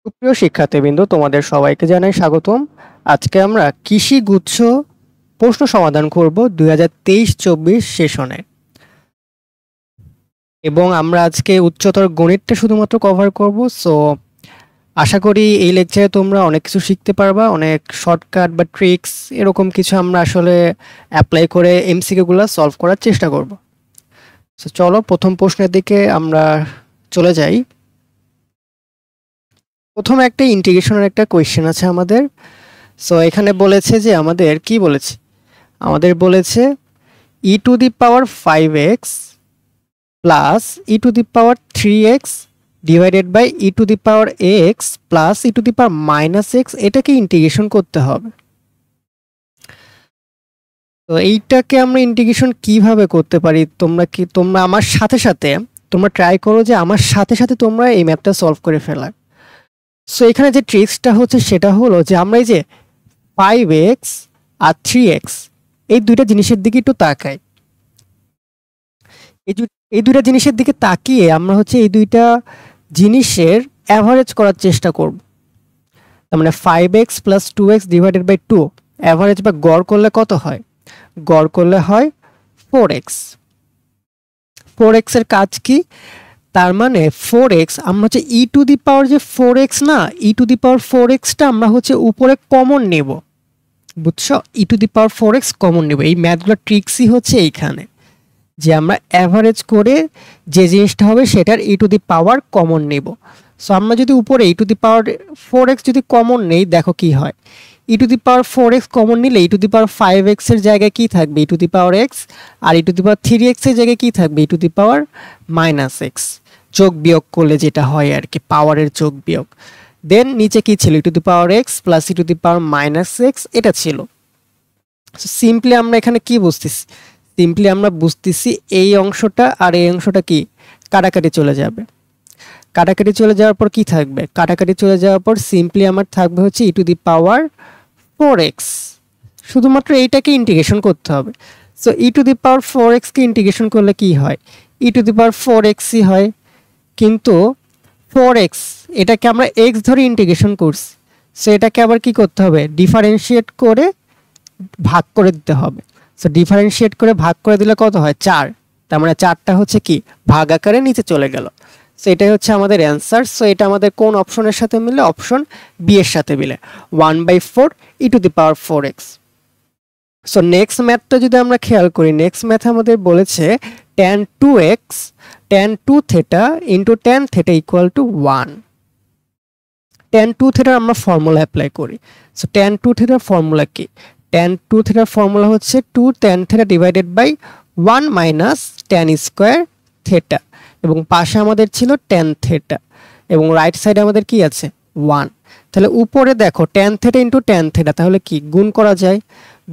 সুপ্রিয় শিক্ষার্থীবৃন্দ, তোমাদের সবাইকে জানাই স্বাগতম। আজকে আমরা কৃষি গুচ্ছ প্রশ্ন সমাধান করব 2023-24 সেশনে, এবং আমরা আজকে উচ্চতর গণিতটা শুধুমাত্র কভার করব। সো আশা করি এই লেকচারে তোমরা অনেক কিছু শিখতে পারবা, অনেক শর্টকাট বা ট্রিক্স এরকম কিছু আমরা আসলে অ্যাপ্লাই করে এমসিকিউগুলো সলভ করার চেষ্টা করব। সো চলো প্রথম প্রশ্নের দিকে আমরা চলে যাই। প্রথমে একটা ইন্টিগ্রেশনের একটা কোয়েশ্চেন আছে আমাদের। সো এখানে বলেছে যে আমাদের কি বলেছে, আমাদের বলেছে e to the power 5x plus e to the power 3x divided by e to the power x plus e to the power minus x, এটাকে ইন্টিগ্রেশন করতে হবে। তো এইটাকে আমরা ইন্টিগ্রেশন কিভাবে করতে পারি, তোমরা আমার সাথে সাথে তোমরা ট্রাই করো যে আমার সাথে সাথে তোমরা এই ম্যাথটা সলভ করে ফেলা। সো এখানে যে ট্রিক্সটা হচ্ছে সেটা হলো যে আমরা এই যে 5x আর 3x এই দুইটা জিনিসের দিকে একটু তাকাই। এই দুইটা জিনিসের দিকে তাকিয়ে আমরা হচ্ছে এই দুইটা জিনিসের অ্যাভারেজ করার চেষ্টা করব। তার মানে 5x plus 2x divided by 2 average বা গড় করলে কত হয়? গড় করলে হয় 4x। 4x এর কাজ কি? তার মানে 4x আমরা হচ্ছে ই টু দি পাওয়ার যে 4x না, ই টু দি পাওয়ার 4xটা আমরা হচ্ছে উপরে কমন নেব, বুঝছো? ই to the power 4x common নেব। এই ম্যাথগুলোর ট্রিক্সই হচ্ছে এইখানে যে আমরা অ্যাভারেজ করে যে জিনিসটা হবে সেটার ই টু দি পাওয়ার কমন নেব। সো আমরা যদি উপরে ই টু দি পাওয়ার 4x যদি কমন নেই, দেখো কি হয়। ই to the power 4x common নিলে ই টু দি পাওয়ার 5x এর জায়গায় কি থাকবে? E to the power x, আর E to the power 3x এর জায়গায় কি থাকবে? E to the power minus x। যোগ বিয়োগ করলে যেটা হয় আর কি, পাওয়ারের যোগ বিয়োগ। দেন নিচে কি ছিল? E to the power x plus E to the power minus x, এটা ছিল। সিম্পলি আমরা এখানে কি বুঝতেছি? সিম্পলি আমরা বুঝতেছি এই অংশটা আর এই অংশটা কি কাটাকাটি চলে যাবে। কাটাকাটি চলে যাওয়ার পর কি থাকবে? কাটাকাটি চলে যাওয়ার পর সিম্পলি আমার থাকবে হচ্ছে ই টু দি পাওয়ার 4x। শুধুমাত্র এইটাকে ইন্টিগ্রেশন করতে হবে। So E to the power 4x K integration করলে কি হয়? ই টু দি পাওয়ার 4xই হয়, কিন্তু 4x এটাকে আমরা x ধরে ইন্টিগ্রেশন করছি। সো এটাকে আবার কি করতে হবে? ডিফারেন্সিয়েট করে ভাগ করে দিতে হবে। সো ডিফারেন্সিয়েট করে ভাগ করে দিলে কত হয়? 4। তার মানে 4টা হচ্ছে কি ভাগ আকারে নিচে চলে গেল। সো এটাই হচ্ছে আমাদের অ্যান্সার। সো এটা আমাদের কোন অপশনের সাথে মিলে? অপশন বি এর সাথে মিলে, 1/4 E to the power 4x। So next ম্যাথটা যদি আমরা খেয়াল করি, নেক্সট ম্যাথ আমাদের বলেছে tan 2x tan 2 theta into tan theta equal two 1। tan 2 থিটার আমরা ফর্মুলা অ্যাপ্লাই করি। সো tan 2 থিটার ফর্মুলা কি? tan 2 থিটার ফর্মুলা হচ্ছে 2 tan theta divided by 1 minus tan square theta, এবং পাশে আমাদের ছিল tan থিটা, এবং রাইট সাইডে আমাদের কি আছে? 1। তাহলে উপরে দেখো tan theta into tan theta, তাহলে কি গুণ করা যায়?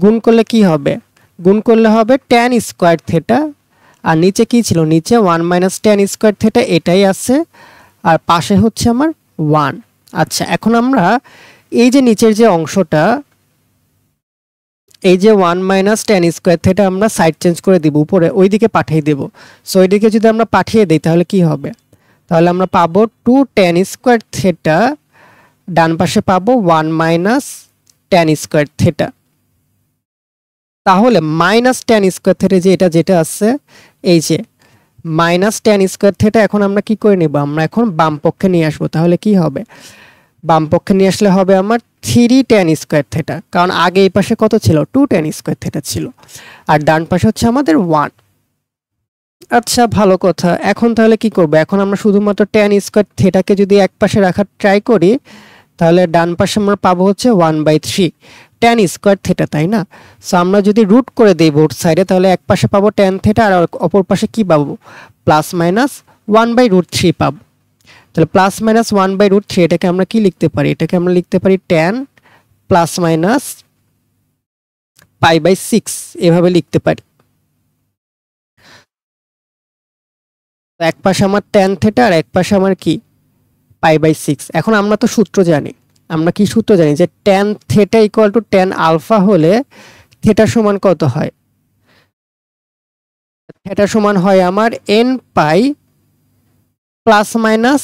গুণ করলে কি হবে? গুণ করলে হবে tan স্কয়ার থিটা, আর নিচে কি ছিল? নিচে 1 মাইনাস tan স্কয়ার থিটা, এটাই আছে, আর পাশে হচ্ছে আমার 1। আচ্ছা, এখন আমরা এই যে নিচের যে অংশটা, এই যে 1 মাইনাস tan স্কয়ার থিটা আমরা সাইড চেঞ্জ করে দিব, উপরে ওইদিকে পাঠিয়ে দেব। সো ওইদিকে যদি আমরা পাঠিয়ে দেই তাহলে কি হবে? তাহলে আমরা পাবো 2 tan স্কয়ার থিটা, ডান পাশে পাবো 1 মাইনাস tan স্কয়ার থিটা। তাহলে মাইনাস tan স্কয়ার থিটা যে এটা যেটা আছে, এই যে মাইনাস tan স্কয়ার থিটা, এখন আমরা কি করে নেব? আমরা এখন বাম পক্ষে নিয়ে আসবো। তাহলে কি হবে? বাম পক্ষে নিয়ে আসলে হবে আমার 3 tan স্কয়ার থিটা, কারণ আগে এই পাশে কত ছিল? 2 tan স্কয়ার থিটা ছিল, আর ডান পাশে হচ্ছে আমাদের 1। আচ্ছা, ভালো কথা। এখন তাহলে কি করব? এখন আমরা শুধুমাত্র tan স্কয়ার থিটাকে যদি এক পাশে রাখার ট্রাই করি, তাহলে ডান পাশে আমরা পাবো হচ্ছে 1/3 tan স্কয়ার থিটা, তাই না? সো আমরা যদি রুট করে দেই বোথ সাইডে, তাহলে এক পাশে পাবো tan থিটা আর অপর পাশে কি পাবো? প্লাস মাইনাস 1/3 পাবো। তাহলে প্লাস মাইনাস 1/3, এটাকে আমরা কি লিখতে পারি? এটাকে আমরা লিখতে পারি tan প্লাস মাইনাস π/6, এভাবে লিখতে পারি। এক পাশে আমার tan থিটা আর এক পাশে আমার কি π/6। এখন আমরা তো সূত্র জানি, আমরা কি সূত্র জানি? যে tan theta equal to tan alpha হলে থিটা সমান কত হয়? থিটা সমান হয় আমার n পাই প্লাস মাইনাস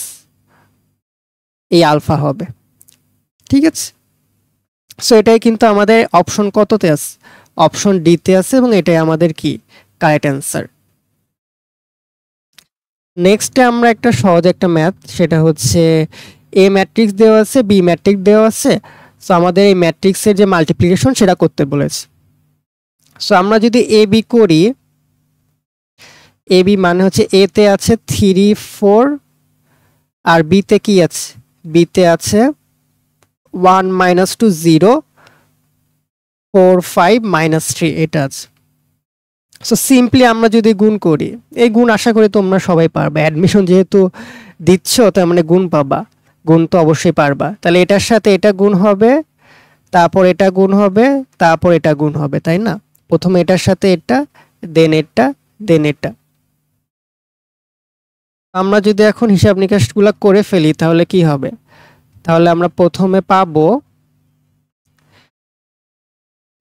এই আলফা হবে, ঠিক আছে। সো এটাই কিন্তু আমাদের অপশন কততে আছে, অপশন ডিতে আছে, এবং এটাই আমাদের কি কারেক্ট অ্যান্সার। নেক্সটে আমরা একটা সহজ একটা ম্যাথ, সেটা হচ্ছে এ ম্যাট্রিক্স দেওয়া আছে, বি ম্যাট্রিক্স দেওয়া আছে। সো আমাদের এই ম্যাট্রিক্সের যে মাল্টিপ্লিকেশন সেটা করতে বলেছে। সো আমরা যদি এ বি করি, এ বি মানে হচ্ছে এ তে আছে 3 4 আর বি তে কি আছে, বি তে আছে 1 -2 0 4 5 -3 এটা আছে। সো সিম্পলি আমরা যদি গুণ করি, এই গুণ আশা করি তোমরা সবাই পারবে, অ্যাডমিশন যেহেতু দিচ্ছ তার মানে গুণ পাবা, গুণ তো অবশ্যই পারবা। তাহলে এটার সাথে এটা গুণ হবে, তারপর এটা গুণ হবে, তারপর এটা গুণ হবে, তাই না? প্রথমে এটার সাথে এটা, দেন এটা, দেন এটা। আমরা যদি এখন হিসাব নিকাশগুলো করে ফেলি তাহলে কি হবে, তাহলে আমরা প্রথমে পাবো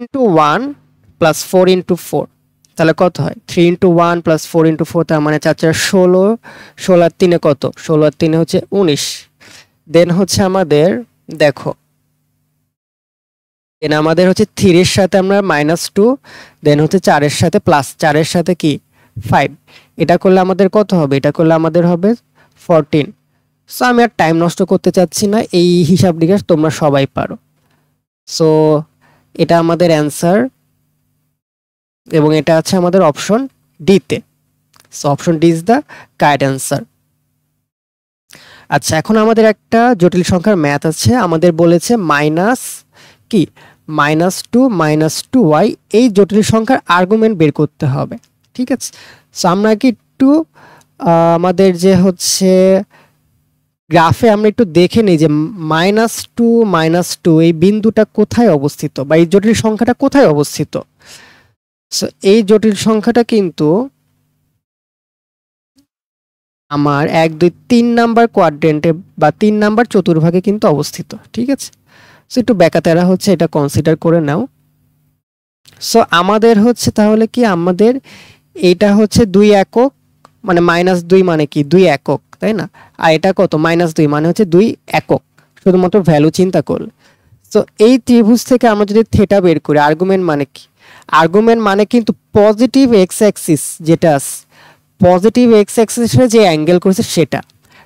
1 প্লাস 4 ইন্টু 4, তাহলে কত হয় 3 ইন্টু 1 প্লাস 4 ইন্টু 4, তার মানে 4 4 16, 16 আর 3 কত, 16 আর 3 হচ্ছে 19। দেন হচ্ছে আমাদের দেখো, দেন আমাদের হচ্ছে 3 এর সাথে আমরা -2, দেন হচ্ছে 4 এর সাথে প্লাস 4 এর সাথে কি 5, এটা করলে আমাদের কত হবে, এটা করলে আমাদের হবে 14। সো আমি আর টাইম নষ্ট করতে চাচ্ছি না, এই হিসাব নিকাশ তোমরা সবাই পারো। সো এটা আমাদের অ্যান্সার, এবং এটা আছে আমাদের অপশন ডিতে। So option D is the correct answer. আচ্ছা, এখন আমাদের একটা জটিল সংখ্যার ম্যাথ আছে, আমাদের বলেছে মাইনাস কি -2 -2y, এই জটিল সংখ্যার আর্গুমেন্ট বের করতে হবে, ঠিক আছে। সো আমরা কি একটু আমাদের যে হচ্ছে গ্রাফে আমরা একটু দেখে নিই যে -2 -2 এই বিন্দুটা কোথায় অবস্থিত, বা এই জটিল সংখ্যাটা কোথায় অবস্থিত। সো এই জটিল সংখ্যাটা কিন্তু আমার 1 2 3 নাম্বার কোয়াড্রেন্টে বা 3 নাম্বার চতুর্ভাগে কিন্তু অবস্থিত, ঠিক আছে। সো একটু ব্যাকাতেরা হচ্ছে এটা কনসিডার করে নাও। সো আমাদের হচ্ছে তাহলে কি, আমাদের এটা হচ্ছে 2 একক, মানে -2 মানে কি 2 একক, তাই না? আর এটা কত, -2 মানে হচ্ছে 2 একক, শুধুমাত্র ভ্যালু চিন্তা করলে। সো এই ত্রিভুজ থেকে আমরা যদি থিটা বের করি, আর্গুমেন্ট মানে কি, আর্গুমেন্ট মানে কিন্তু পজিটিভ এক্স অ্যাক্সিস, যেটা পজিটিভ এক্স অ্যাক্সিসে যে অ্যাঙ্গেল করেছে সেটা।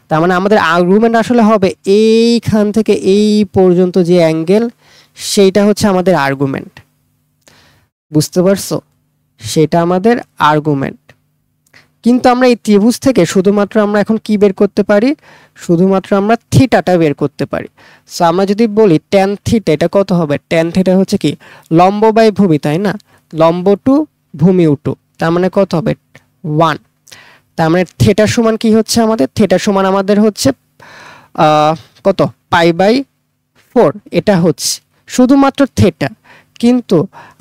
তার মানে আমাদের আর্গুমেন্ট আসলে হবে এইখান থেকে এই পর্যন্ত যে অ্যাঙ্গেল, সেইটা হচ্ছে আমাদের আর্গুমেন্ট, বুঝতে পারছো? সেটা আমাদের আর্গুমেন্ট। কিন্তু আমরা এই ত্রিভুজ থেকে শুধুমাত্র আমরা এখন কি বের করতে পারি, শুধুমাত্র আমরা থিটাটা বের করতে পারি। সো আমরা যদি বলি tan থিটা, এটা কত হবে, tan থিটা হচ্ছে কি লম্ব বাই ভূমি, তাই না? লম্ব টু ভূমি টু, তার মানে কত হবে 1। তার মানে থিটা সমান কি হচ্ছে আমাদের, থিটা সমান আমাদের হচ্ছে কত π/4, এটা হচ্ছে শুধুমাত্র থিটা। কিন্তু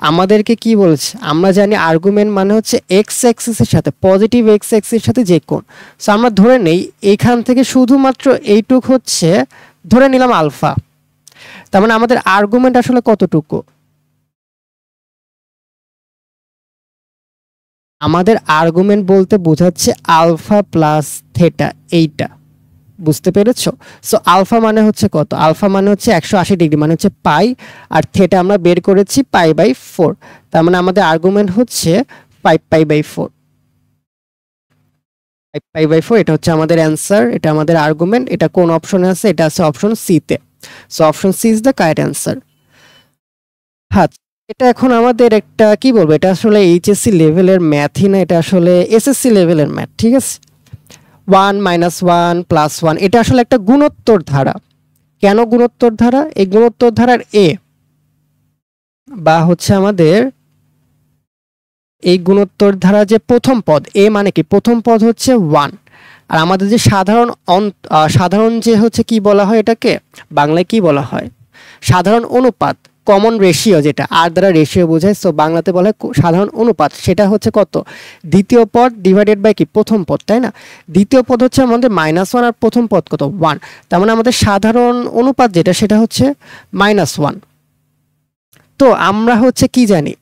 আমাদেরকে কি বলছে, আমরা জানি আর্গুমেন্ট মানে হচ্ছে এক্স অ্যাক্সিসের সাথে, পজিটিভ এক্স অ্যাক্সিসের সাথে যে কোণ। সো আমরা ধরে নেই এইখান থেকে শুধুমাত্র এইটুক হচ্ছে, ধরে নিলাম আলফা। তার মানে আমাদের আর্গুমেন্ট আসলে কতটুকু, আমাদের আর্গুমেন্ট বলতে বোঝাচ্ছে আলফা প্লাস থিটা, এইটা, বুঝতে পেরেছো? সো আলফা মানে হচ্ছে কত, আলফা মানে হচ্ছে 180 ডিগ্রি, মানে হচ্ছে পাই, আর থিটা আমরা বের করেছি π/4। তার মানে আমাদের আর্গুমেন্ট হচ্ছে 5π/4, 5π/4, এটা হচ্ছে আমাদের অ্যান্সার, এটা আমাদের আর্গুমেন্ট। এটা কোন অপশনে আছে, এটা আছে অপশন সি তে। So option C is the correct answer. হ্যাঁ, এটা এখন আমাদের একটা কি বলবো, এটা আসলে এইচএসসি লেভেলের ম্যাথই না, এটা আসলে এসএসসি লেভেলের ম্যাথ, ঠিক আছে। 1 -1 + 1, এটা আসলে একটা গুণোত্তর ধারা। কেন গুণোত্তর ধারা, এই গুণোত্তর ধারার এ বা হচ্ছে আমাদের এই গুণোত্তর ধারা যে প্রথম পদ, এ মানে কি প্রথম পদ হচ্ছে 1, আর আমাদের যে সাধারণ যে হচ্ছে কি বলা হয়, এটাকে বাংলায় কি বলা হয়, সাধারণ অনুপাত, কমন রেশিও, যেটা আর দ্বারা রেশিও বোঝায়। সো বাংলাতে বলা হয় সাধারণ অনুপাত, সেটা হচ্ছে কত, দ্বিতীয় পদ ডিভাইডেড বাই কি প্রথম পদ, তাই না? দ্বিতীয় পদ হচ্ছে আমাদের -1 আর প্রথম পদ কত 1, তার মানে আমাদের সাধারণ অনুপাত যেটা সেটা হচ্ছে -1। তো আমরা হচ্ছে কি জানি,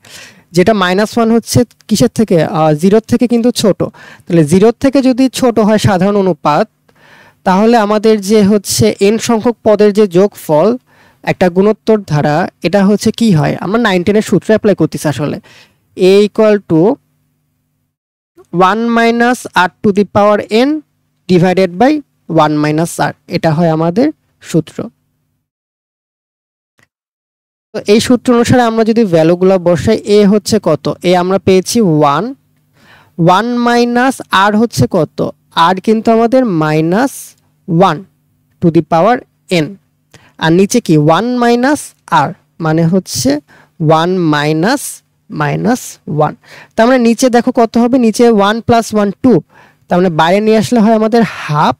যেটা -1 হচ্ছে কিসের থেকে, 0 থেকে কিন্তু ছোট। তাহলে 0 থেকে যদি ছোট হয় সাধারণ অনুপাত, তাহলে আমাদের যে হচ্ছে n সংখ্যক পদের যে যোগফল একটা গুণোত্তর ধারা, এটা হচ্ছে কি হয়, আমরা 9 10 এর সূত্র অ্যাপ্লাই করতেছি আসলে, a = 1 minus r to the power n divided by 1 minus r, এটা হয় আমাদের সূত্র। তো এই সূত্র অনুসারে আমরা যদি ভ্যালুগুলো বসাই, a হচ্ছে কত, a আমরা পেয়েছি 1, 1 মাইনাস r হচ্ছে কত, r কিন্তু আমাদের -1 টু দি পাওয়ার n, আর নিচে কি 1 মাইনাস r মানে হচ্ছে 1 মাইনাস -1। তার মানে নিচে দেখো কত হবে, নিচে 1 + 1 2, তার মানে বাইরে নিয়ে আসলে হয় আমাদের হাফ,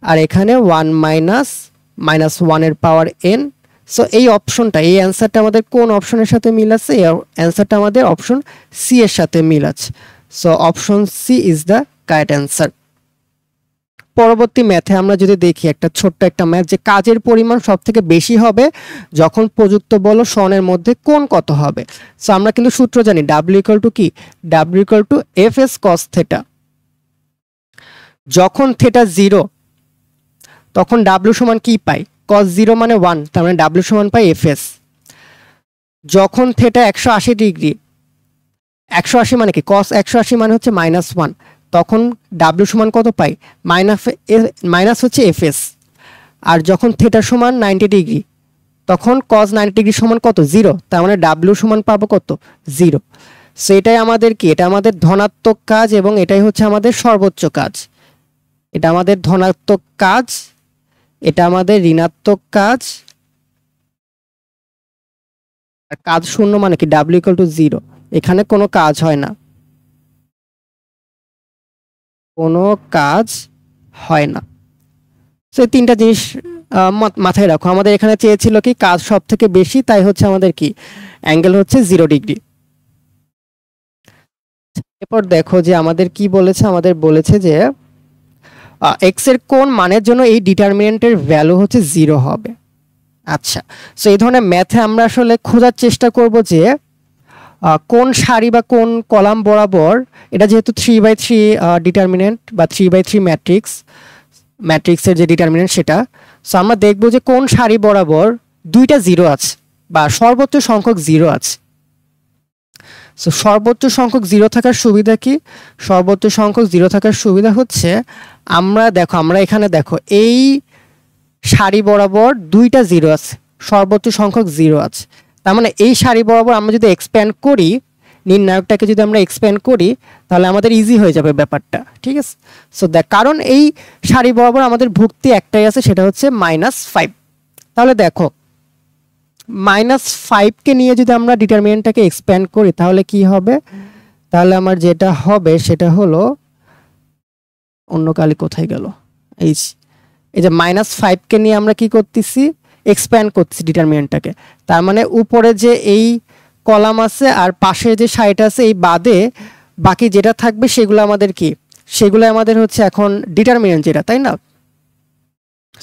আর এখানে 1 মাইনাস -1 এর পাওয়ার n। সো এই অপশনটা, এই অ্যান্সারটা আমাদের কোন অপশনের সাথে মিল আছে, এই অ্যান্সারটা আমাদের অপশন সি এর সাথে মিল আছে। So option C is the correct answer. পরবর্তী ম্যাথে আমরা যদি দেখি একটা ছোট্ট একটা ম্যাথ, যে কাজের পরিমাণ সবথেকে বেশি হবে যখন প্রযুক্ত বল ও সনের মধ্যে কোণ কত হবে। সো আমরা কিন্তু সূত্র জানি, W = কি, W = Fs cos θ। যখন θ 0 তখন W সমান কি পাই, cos 0 মানে 1, তার মানে W সমান পাই Fs। যখন θ 180 ডিগ্রি, 180 মানে কি, cos 180 মানে হচ্ছে -1, তখন W সমান কত পাই, মাইনাস হচ্ছে Fs। আর যখন θ সমান 90 ডিগ্রি, তখন cos 90 ডিগ্রি সমান কত, 0, তার মানে W সমান পাবো কত, 0। সো এটাই আমাদের কি, এটা আমাদের ধনাত্মক কাজ এবং এটাই হচ্ছে আমাদের সর্বোচ্চ কাজ। এটা আমাদের ধনাত্মক কাজ, এটা আমাদের ঋণাত্মক কাজ, আর কাজ শূন্য মানে কি, W = 0, এখানে কোনো কাজ হয় না, কোনো কাজ হয় না। সো এই তিনটা জিনিস মাথায় রাখো। আমাদের এখানে চেয়েছিল কি, কাজ সব থেকে বেশি, তাই হচ্ছে আমাদের কি অ্যাঙ্গেল হচ্ছে 0 ডিগ্রি। এরপর দেখো যে আমাদের কি বলেছে, আমাদের বলেছে যে x এর কোন মানের জন্য এই ডিটারমিনেন্টের ভ্যালু হচ্ছে 0 হবে। আচ্ছা, সো এই ধরনের ম্যাথে আমরা আসলে খোঁজার চেষ্টা করব যে কোন সারি বা কোন কলাম বরাবর, এটা যেহেতু 3/3 ডিটারমিনেন্ট বা 3/3 ম্যাট্রিক্সের যে ডিটারমিনেন্ট সেটা, সো আমরা দেখব যে কোন সারি বরাবর দুইটা 0 আছে বা সর্বোচ্চ সংখ্যক 0 আছে। সো সর্বোচ্চ সংখ্যক 0 থাকার সুবিধা কি, সর্বোচ্চ সংখ্যক 0 থাকার সুবিধা হচ্ছে, আমরা এখানে দেখো এই সারি বরাবর দুইটা 0 আছে, সর্বোচ্চ সংখ্যক 0 আছে, তার মানে এই সারি বরাবর আমরা যদি এক্সপ্যান্ড করি, নির্ণায়কটাকে যদি আমরা এক্সপ্যান্ড করি, তাহলে আমাদের ইজি হয়ে যাবে ব্যাপারটা, ঠিক আছে। সো কারণ এই সারি বরাবর আমাদের ভুক্তি একটাই আছে, সেটা হচ্ছে -5। তাহলে দেখো -5 কে নিয়ে যদি আমরা ডিটারমিনেন্টটাকে এক্সপ্যান্ড করি, তাহলে কি হবে, তাহলে আমার যেটা হবে সেটা হলো, অন্য কালি কোথায় গেল, এই যে -5 কে নিয়ে আমরা কি করতেছি, এক্সপ্যান্ড করতেছি ডিটারমিনেন্টটাকে। তার মানে উপরে যে এই কলাম আছে আর পাশে যে সাইড আছে, এই বাদে বাকি যেটা থাকবে সেগুলো আমাদের কি, সেগুলো আমাদের হচ্ছে এখন ডিটারমিনেন্ট যেটা, তাই না।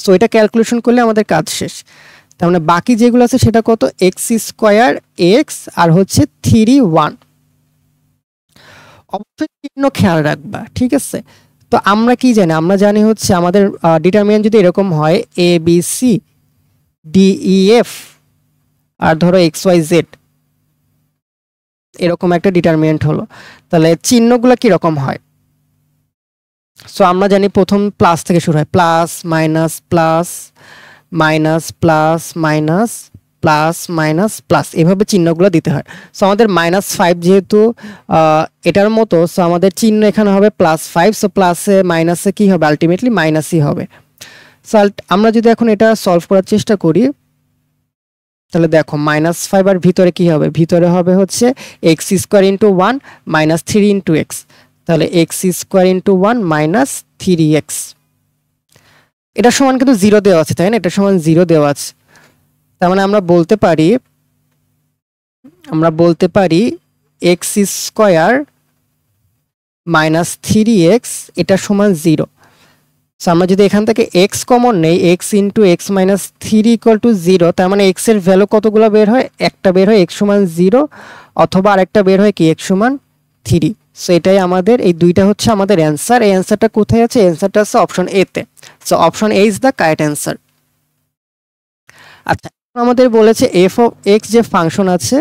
সো এটা ক্যালকুলেশন করলে আমাদের কাজ শেষ। তার মানে বাকি যেগুলো আছে সেটা কত, x² আর হচ্ছে 3 1। অবশ্যই চিহ্ন খেয়াল রাখবা, ঠিক আছে। তো আমরা কি জানি, আমরা জানি হচ্ছে আমাদের ডিটারমিনেন্ট যদি এরকম হয় ABC DEF আর ধরো XYZ, এরকম একটা ডিটারমিনেন্ট হলো, তাহলে চিহ্নগুলো কি রকম হয়। সো আমরা জানি প্রথম প্লাস থেকে শুরু হয়, plus minus plus minus plus minus plus minus plus, এভাবে চিহ্নগুলো দিতে হয়। সো আমাদের -5 যেহেতু এটার মতো, সো আমাদের চিহ্ন এখানে হবে +5। সো প্লাসে মাইনাসে কি হবে, আলটিমেটলি মাইনাসই হবে। সো আমরা যদি এখন এটা সলভ করার চেষ্টা করি, তাহলে দেখো -5 আর ভিতরে কি হবে, ভিতরে হবে হচ্ছে x² × 1 -3 × x, তাহলে x² × 1 -3x। এটা সমান কিন্তু 0 দেওয়া আছে, তাই না, এটা সমান 0 দেওয়া আছে। তার মানে আমরা বলতে পারি x² -3x এটা সমান 0। সো আমরা যদি এখান থেকে x কমন নেই, x × x - 3 = 0, তার মানে x এর ভ্যালু কতগুলো বের হয়, একটা বের হয় x সমান 0, অথবা আরেকটা বের হয় কি x সমান 3। সো এটাই আমাদের এই দুইটা হচ্ছে আমাদের অ্যান্সার। এই অ্যান্সারটা কোথায় আছে? অ্যান্সারটা আছে অপশন এ তে। So option A is the correct answer. আচ্ছা, আমাদের বলেছে এফ অফ এক্স যে ফাংশন আছে,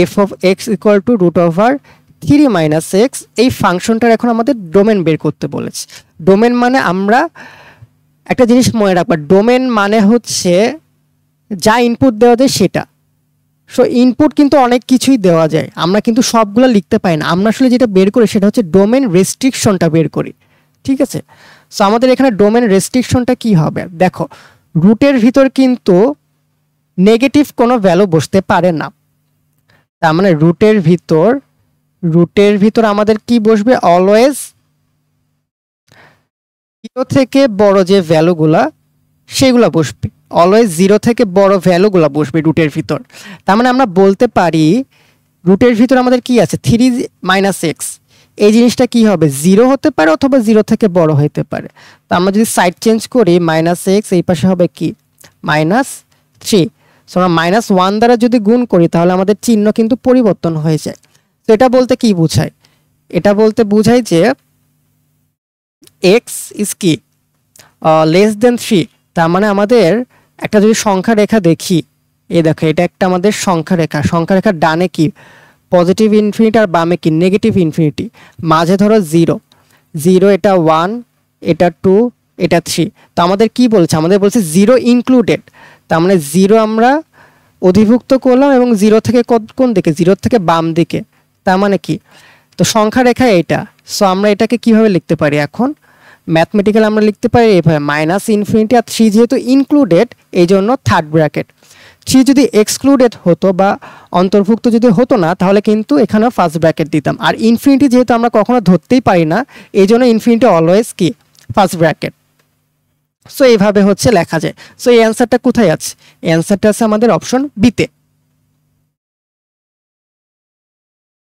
F of X equal to root over 3 minus X, এই ফাংশনটার এখন আমাদের ডোমেন বের করতে বলেছে। ডোমেন মানে আমরা একটা জিনিস মনে রাখবা, ডোমেন মানে হচ্ছে যা ইনপুট দেওয়া যায় সেটা। সো ইনপুট কিন্তু অনেক কিছুই দেওয়া যায়, আমরা কিন্তু সবগুলো লিখতে পারি না। আমরা আসলে যেটা বের করি সেটা হচ্ছে ডোমেন রেস্ট্রিকশনটা বের করি, ঠিক আছে? সো আমাদের এখানে ডোমেন রেস্ট্রিকশনটা কি হবে? দেখো, রুটের ভিতর কিন্তু নেগেটিভ কোনো ভ্যালু বসতে পারে না। তার মানে রুটের ভিতর আমাদের কি বসবে? অলওয়েজ 0 থেকে বড় যে ভ্যালুগুলা সেগুলা বসবে, অলওয়েজ 0 থেকে বড় ভ্যালুগুলা বসবে রুটের ভিতর। তার মানে আমরা বলতে পারি রুটের ভিতর আমাদের কি আছে? 3 মাইনাস এক্স, এই জিনিসটা কি হবে? 0 হতে পারে অথবা 0 থেকে বড় হতে পারে। তো আমরা যদি সাইড চেঞ্জ করি, মাইনাস এক্স এই পাশে হবে কি? -3। সো আমরা -1 দ্বারা যদি গুণ করি তাহলে আমাদের চিহ্ন কিন্তু পরিবর্তন হয়ে যায়। তো এটা বলতে কি বোঝায়? এটা বলতে বোঝায় যে এক্স ইজ কি লেস দেন 3। তার মানে আমাদের একটা যদি সংখ্যা রেখা দেখি, এই দেখো এটা একটা আমাদের সংখ্যা রেখার ডানে কি পজিটিভ ইনফিনিটি আর বামে কি নেগেটিভ ইনফিনিটি, মাঝে ধরো 0, এটা 1, এটা 2, এটা 3। তো আমাদের কি বলছে? আমাদের বলছে 0 ইনক্লুডেড। তার মানে 0 আমরা অধিভুক্ত করলাম এবং 0 থেকে কোন দিকে? 0 থেকে বাম দিকে। তার মানে কি? তো সংখ্যা রেখা এইটা। সো আমরা এটাকে কিভাবে লিখতে পারি? এখন ম্যাথমেটিক্যাল আমরা লিখতে পারি এইভাবে, -ইনফিনিটি আর 3 যেহেতু ইনক্লুডেড এই জন্য থার্ড ব্র্যাকেট। 3 যদি এক্সক্লুডেড হতো বা অন্তর্ভুক্ত যদি হতো না তাহলে কিন্তু এখানে ফার্স্ট ব্র্যাকেট দিতাম। আর ইনফিনিটি যেহেতু আমরা কখনো ধরতেই পারি না এই জন্য ইনফিনিটি অলওয়েজ কি ফার্স্ট ব্র্যাকেট। সো এইভাবে হচ্ছে লেখা যায়। সো এই অ্যান্সারটা কোথায় আছে? এই অ্যান্সারটা আছে আমাদের অপশন বিতে।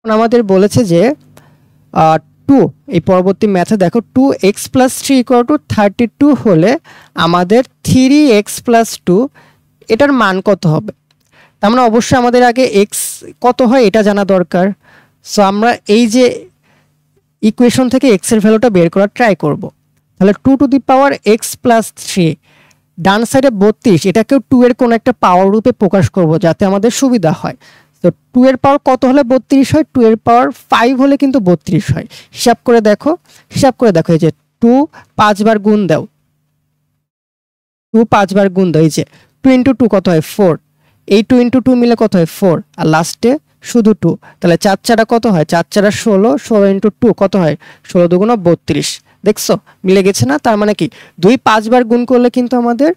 আমাদের বলেছে যে 2, এই পরবর্তী ম্যাথে দেখো 2x + 3 = 32 হলে আমাদের 3x + 2 এটার মান কত হবে? তার মানে অবশ্যই আমাদের আগে x কত হয় এটা জানা দরকার। সো আমরা এই যে ইকুয়েশন থেকে x এর ভ্যালুটা বের করার ট্রাই করব। তাহলে 2x + 3, ডান সাইডে 32, এটাকেও 2 এর কোন একটা পাওয়ার রূপে প্রকাশ করব যাতে আমাদের সুবিধা হয়। তো 2 এর পাওয়ার কত হলে 32 হয়? 2 এর পাওয়ার 5 হলে কিন্তু 32 হয়। হিসাব করে দেখো এই যে 2 5 বার গুণ দাও, 2 5 বার গুণ দাও, এই যে 2 × 2 কত হয়? 4। এই 2 × 2 মিলে কত হয়? 4। আর লাস্টে শুধু 2, তাহলে 4 4 কত হয়? 4 4 16, 16 × 2 কত হয়? 16 2 × 32। দেখছো মিলে গেছে না? তার মানে কি 2 5 বার গুণ করলে কিন্তু আমাদের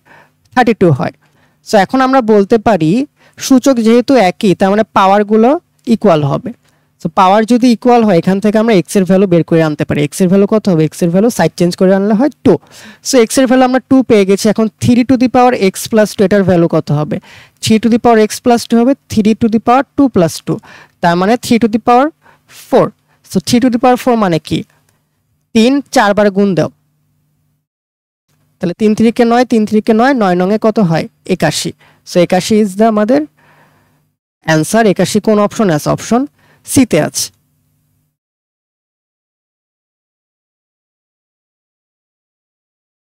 32 হয়। সো এখন আমরা বলতে পারি সূচক যেহেতু একই তার মানে পাওয়ারগুলো ইকুয়াল হবে। সো পাওয়ার যদি ইকুয়াল হয় এখান থেকে আমরা x এর ভ্যালু বের করে আনতে পারি। x এর ভ্যালু কত হবে? x এর ভ্যালু সাইড চেঞ্জ করে আনলে হয় 2। সো x এর ভ্যালু আমরা 2 পেয়ে গেছি। এখন 3x + 2 এটার ভ্যালু কত হবে? 3x + 2 হবে 3 + 2 তার মানে 3 সো 3 মানে কি? 3 4 বার গুণ দাও, তাহলে 3 3 কে 9, 3 3 কে 9, 9 9 এ কত হয়? 81। সো 81 ইজ দ্য আমাদের অ্যান্সার। 81 কোন অপশনে আছে? অপশন সি তে আছে।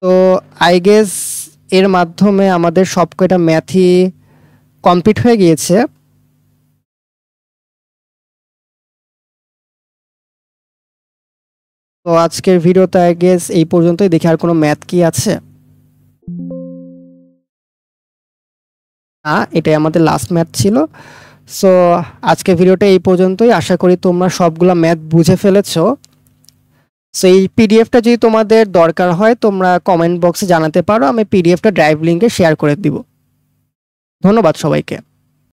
তো আই গেস এর মাধ্যমে আমাদের সবকটা ম্যাথই কমপ্লিট হয়ে গিয়েছে। তো আজকের ভিডিওতে আই গেস এই পর্যন্তই। দেখি আর কোনো ম্যাথ কি আছে। এটাই আমাদের লাস্ট ম্যাথ ছিল। সো আজকের ভিডিওটা এই পর্যন্তই। আশা করি তোমরা সবগুলা ম্যাথ বুঝে ফেলেছো। সো এই পিডিএফটা যদি তোমাদের দরকার হয় তোমরা কমেন্ট বক্সে জানাতে পারো, আমি পিডিএফটা ড্রাইভ লিঙ্কে শেয়ার করে দিব। ধন্যবাদ সবাইকে।